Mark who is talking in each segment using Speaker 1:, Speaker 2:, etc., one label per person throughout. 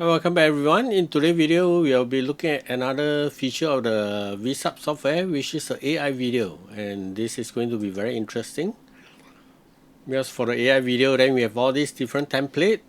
Speaker 1: Welcome back everyone. In today's video, we'll be looking at another feature of the Vsub software, which is the AI video, and this is going to be very interesting because for the AI video, then we have all these different templates.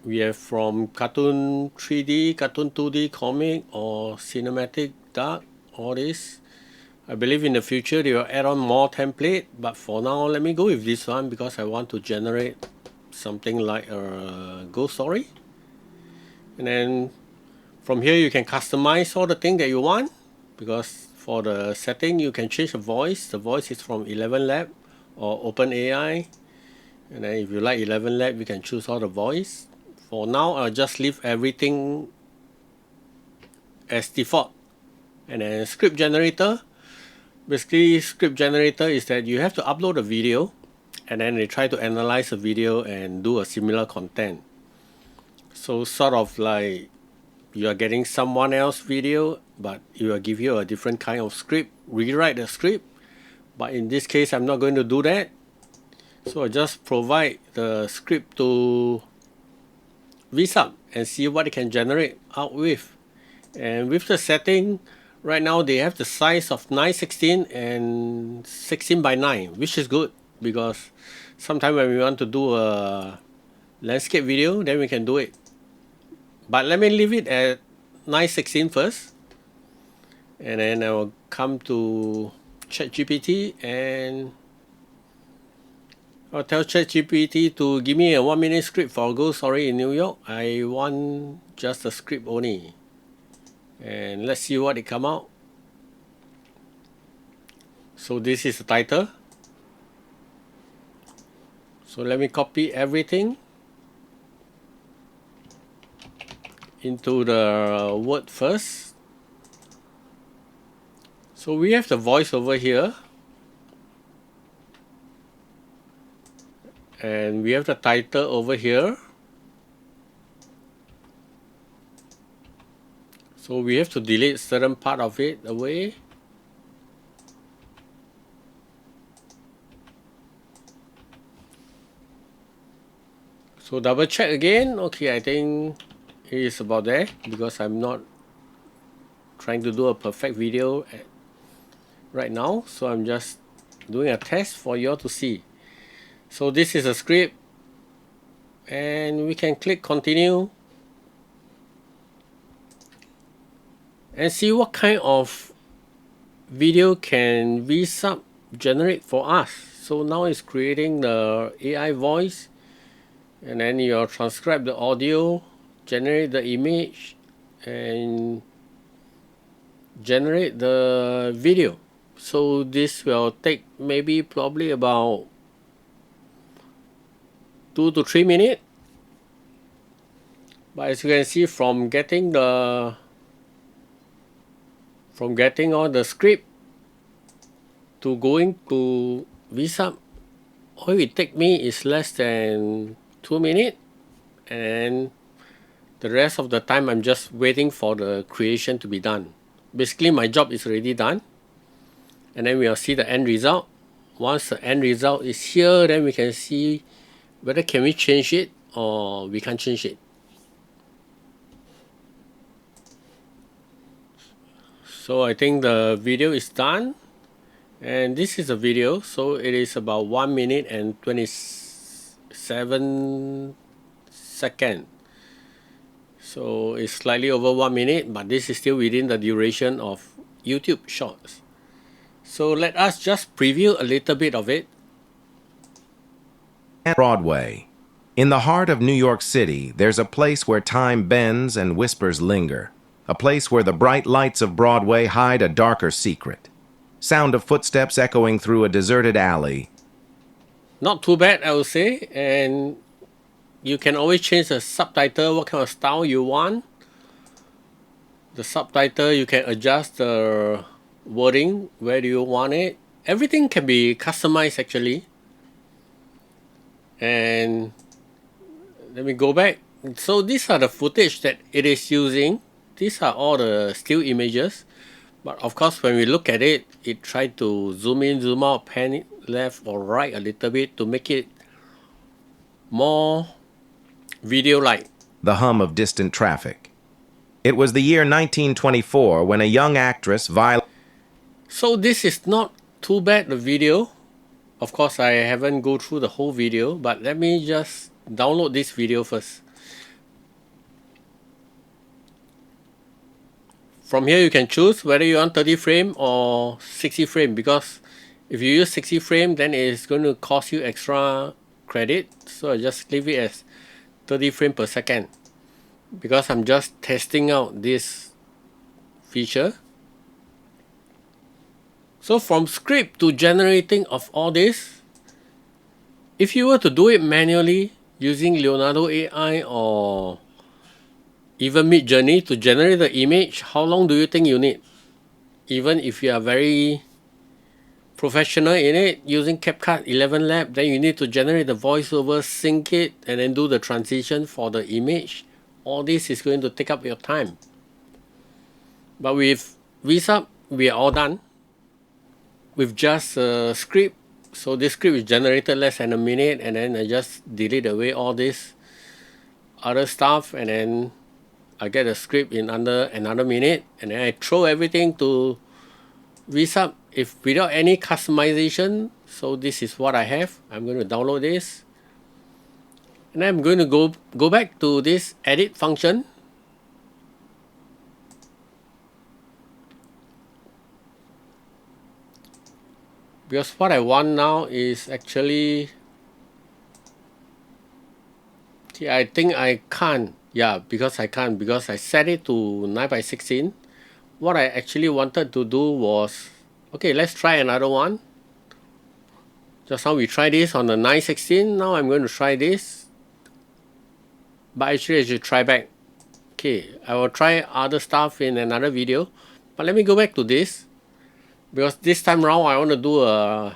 Speaker 1: We have from cartoon 3D, cartoon 2D, comic, or cinematic, dark, all this. I believe in the future they will add on more template, but for now, let me go with this one because I want to generate something like a ghost story. And then from here you can customize all the things that you want, because for the setting you can change the voice. The voice is from 11 Lab or Open AI, and then if you like 11 Lab you can choose all the voice. For now I'll just leave everything as default. And then script generator, basically script generator is that you have to upload a video and then they try to analyze the video and do a similar content. So sort of like you are getting someone else's video, but it will give you a different kind of script, rewrite the script. But in this case, I'm not going to do that. So I just provide the script to Vsub and see what it can generate out with. And with the setting, right now they have the size of 9:16 and 16:9, which is good because sometimes when we want to do a landscape video, then we can do it. But let me leave it at 9:16 first, and then I will come to ChatGPT and I'll tell ChatGPT to give me a 1-minute script for a ghost story in New York. I want just a script only, and let's see what it come out. So this is the title. So let me copy everything into the word first. So we have the voice over here, and we have the title over here. So we have to delete certain part of it away. So double check again. Okay, I think it is about there because I'm not trying to do a perfect video right now. So I'm just doing a test for you all to see. So this is a script, and we can click continue and see what kind of video can Vsub generate for us. So now it's creating the AI voice, and then you'll transcribe the audio, generate the image, and generate the video. So this will take maybe probably about 2 to 3 minutes. But as you can see, from getting all the script to going to Vsub, all it take me is less than 2 minutes, and the rest of the time I'm just waiting for the creation to be done. Basically my job is already done, and then we'll see the end result. Once the end result is here, then we can see whether can we change it or we can't change it. So I think the video is done, and this is a video, so it is about 1 minute and 27 seconds. So it's slightly over 1 minute, but this is still within the duration of YouTube Shorts. So let us just preview a little bit of it.
Speaker 2: Broadway. In the heart of New York City, there's a place where time bends and whispers linger. A place where the bright lights of Broadway hide a darker secret. Sound of footsteps echoing through a deserted alley.
Speaker 1: Not too bad, I would say, and you can always change the subtitle, what kind of style you want. The subtitle, you can adjust the wording, where do you want it. Everything can be customized actually. And let me go back. So these are the footage that it is using. These are all the still images. But of course, when we look at it, it tried to zoom in, zoom out, pan it left or right a little bit to make it more video-like.
Speaker 2: the hum of distant traffic. It was the year 1924 when a young actress violated.
Speaker 1: So this is not too bad, the video. Of course, I haven't go through the whole video, but let me just download this video first. From here you can choose whether you want 30 frame or 60 frame, because if you use 60 frame then it's going to cost you extra credit. So I just leave it as 30 frame per second because I'm just testing out this feature. So from script to generating of all this, if you were to do it manually using Leonardo AI or even Midjourney to generate the image, how long do you think you need? Even if you are very professional in it using Capcut 11 Lab, then you need to generate the voiceover, sync it, and then do the transition for the image. All this is going to take up your time. But with Vsub, we are all done with just a script. So this script is generated less than a minute, and then I just delete away all this other stuff, and then I get a script in under another minute, and then I throw everything to Vsub if without any customization. So this is what I have. I'm going to download this, and I'm going to go back to this edit function. Because what I want now is actually, see, I think I can't. Yeah, because I can't, because I set it to 9:16. What I actually wanted to do was, okay, let's try another one. Just now we tried this on the 9:16. Now I'm going to try this. But actually I should try back. Okay, I will try other stuff in another video. But let me go back to this. Because this time around I want to do a,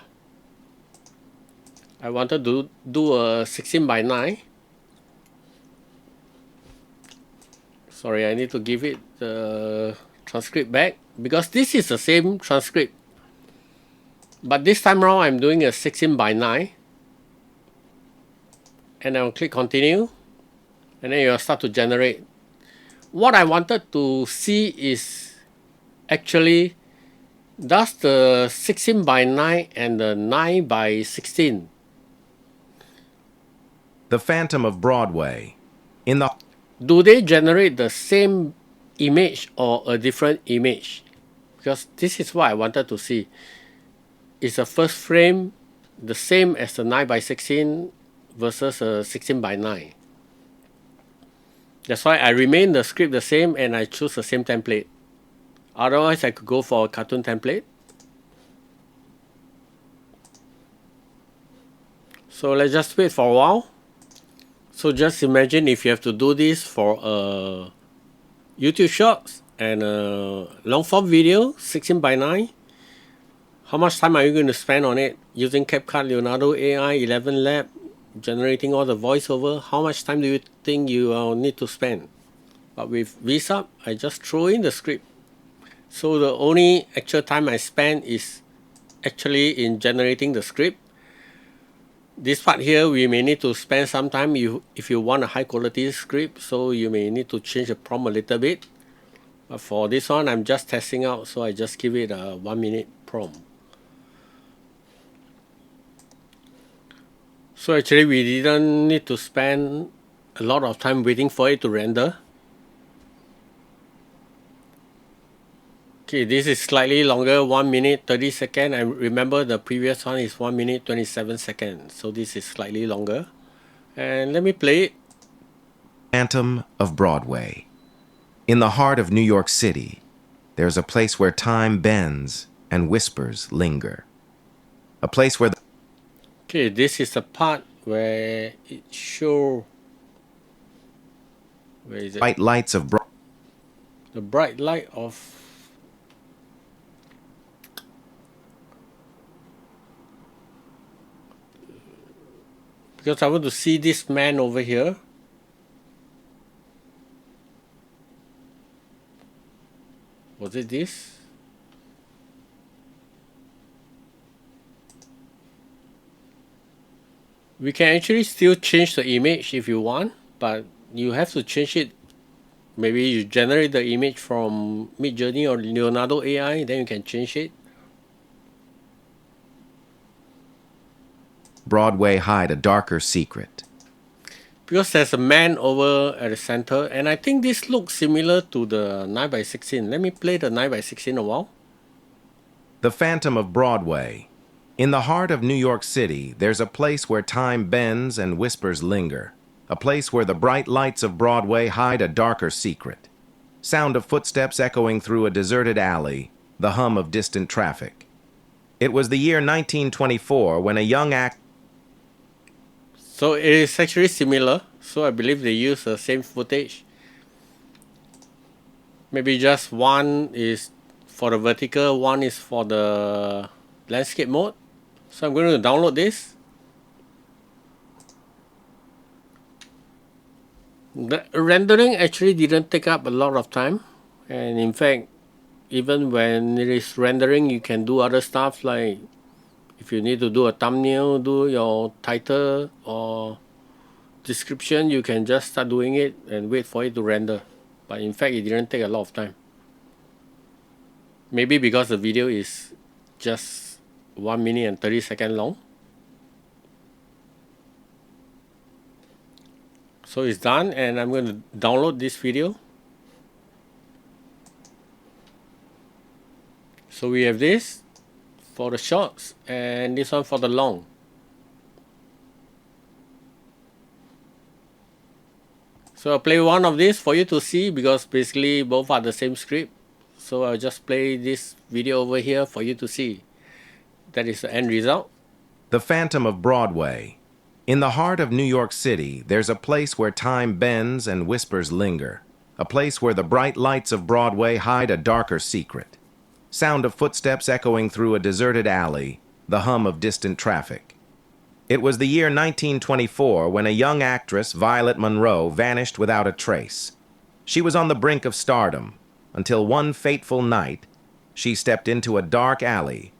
Speaker 1: I wanted to do a 16:9. Sorry, I need to give it the transcript back because this is the same transcript. But this time around I'm doing a 16:9. And I'll click continue. And then you'll start to generate. What I wanted to see is actually, does the 16:9 and the 9:16,
Speaker 2: The Phantom of Broadway. In the
Speaker 1: do they generate the same image or a different image? Because this is what I wanted to see. Is the first frame the same as the 9:16 versus a 16:9? That's why I remain the script the same and I choose the same template. Otherwise I could go for a cartoon template. So let's just wait for a while. So just imagine if you have to do this for a YouTube Shorts and a long form video, 16:9. How much time are you going to spend on it using Capcut, Leonardo AI, 11 Lab, generating all the voiceover? How much time do you think you need to spend? But with Vsub, I just throw in the script. So the only actual time I spend is actually in generating the script. This part here, we may need to spend some time if you want a high quality script, so you may need to change the prompt a little bit. But for this one, I'm just testing out, so I just give it a 1 minute prompt. So actually we didn't need to spend a lot of time waiting for it to render. Okay, this is slightly longer, 1 minute 30 seconds. I remember the previous one is 1 minute 27 seconds. So this is slightly longer. And let me play it.
Speaker 2: Phantom of Broadway. In the heart of New York City, there's a place where time bends and whispers linger. A place where
Speaker 1: Okay, this is the part where it shows, where is it?
Speaker 2: bright lights of
Speaker 1: The bright light of, because I want to see this man over here. Was it this? We can actually still change the image if you want, but you have to change it. Maybe you generate the image from Midjourney or Leonardo AI, then you can change it.
Speaker 2: Broadway hide a darker secret.
Speaker 1: Because there's a man over at the center, and I think this looks similar to the 9x16. Let me play the 9x16 a while.
Speaker 2: The Phantom of Broadway. In the heart of New York City, there's a place where time bends and whispers linger. A place where the bright lights of Broadway hide a darker secret. Sound of footsteps echoing through a deserted alley, the hum of distant traffic. It was the year 1924 when a young actor.
Speaker 1: So it is actually similar. So I believe they use the same footage. Maybe just one is for the vertical, one is for the landscape mode. So I'm going to download this. The rendering actually didn't take up a lot of time, and in fact, even when it is rendering, you can do other stuff like if you need to do a thumbnail, do your title or description, you can just start doing it and wait for it to render. But in fact, it didn't take a lot of time. Maybe because the video is just 1 minute and 30 seconds long. So it's done, and I'm going to download this video. So we have this for the shorts and this one for the long. So I'll play one of these for you to see because basically both are the same script. So I'll just play this video over here for you to see. That is the end result.
Speaker 2: The Phantom of Broadway. In the heart of New York City, there's a place where time bends and whispers linger. A place where the bright lights of Broadway hide a darker secret. Sound of footsteps echoing through a deserted alley, the hum of distant traffic. It was the year 1924 when a young actress, Violet Monroe, vanished without a trace. She was on the brink of stardom until one fateful night she stepped into a dark alley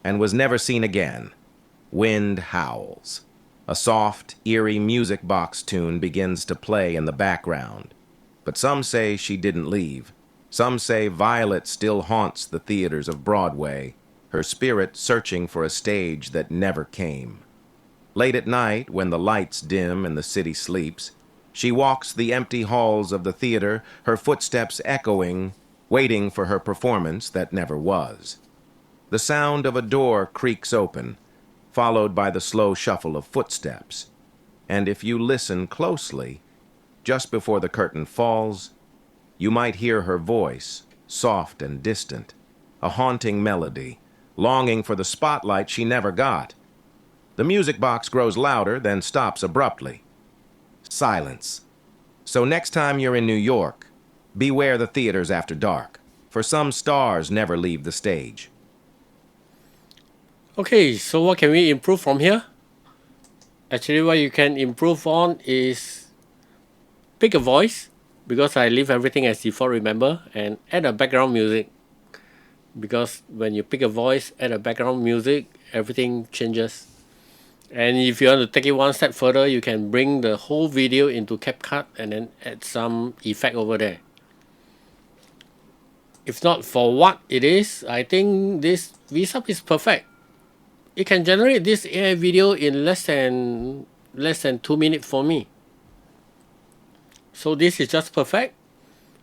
Speaker 2: and was never seen again. Wind howls. A soft, eerie music box tune begins to play in the background. But some say she didn't leave. Some say Violet still haunts the theaters of Broadway, her spirit searching for a stage that never came. Late at night, when the lights dim and the city sleeps, she walks the empty halls of the theater, her footsteps echoing, waiting for her performance that never was. The sound of a door creaks open, followed by the slow shuffle of footsteps. And if you listen closely, just before the curtain falls, you might hear her voice, soft and distant, a haunting melody, longing for the spotlight she never got. The music box grows louder, then stops abruptly. Silence. So next time you're in New York, beware the theaters after dark, for some stars never leave the stage.
Speaker 1: Okay, so what can we improve from here? Actually, what you can improve on is pick a voice, because I leave everything as default, remember, and add a background music. Because when you pick a voice, add a background music, everything changes. And if you want to take it one step further, you can bring the whole video into Capcut and then add some effect over there. If not for what it is, I think this Vsub is perfect. It can generate this AI video in less than 2 minutes for me. So this is just perfect.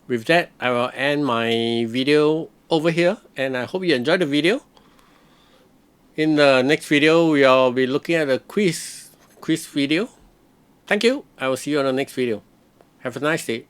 Speaker 1: With that, I will end my video over here, and I hope you enjoyed the video. In the next video, we will be looking at a quiz video. Thank you. I will see you on the next video. Have a nice day.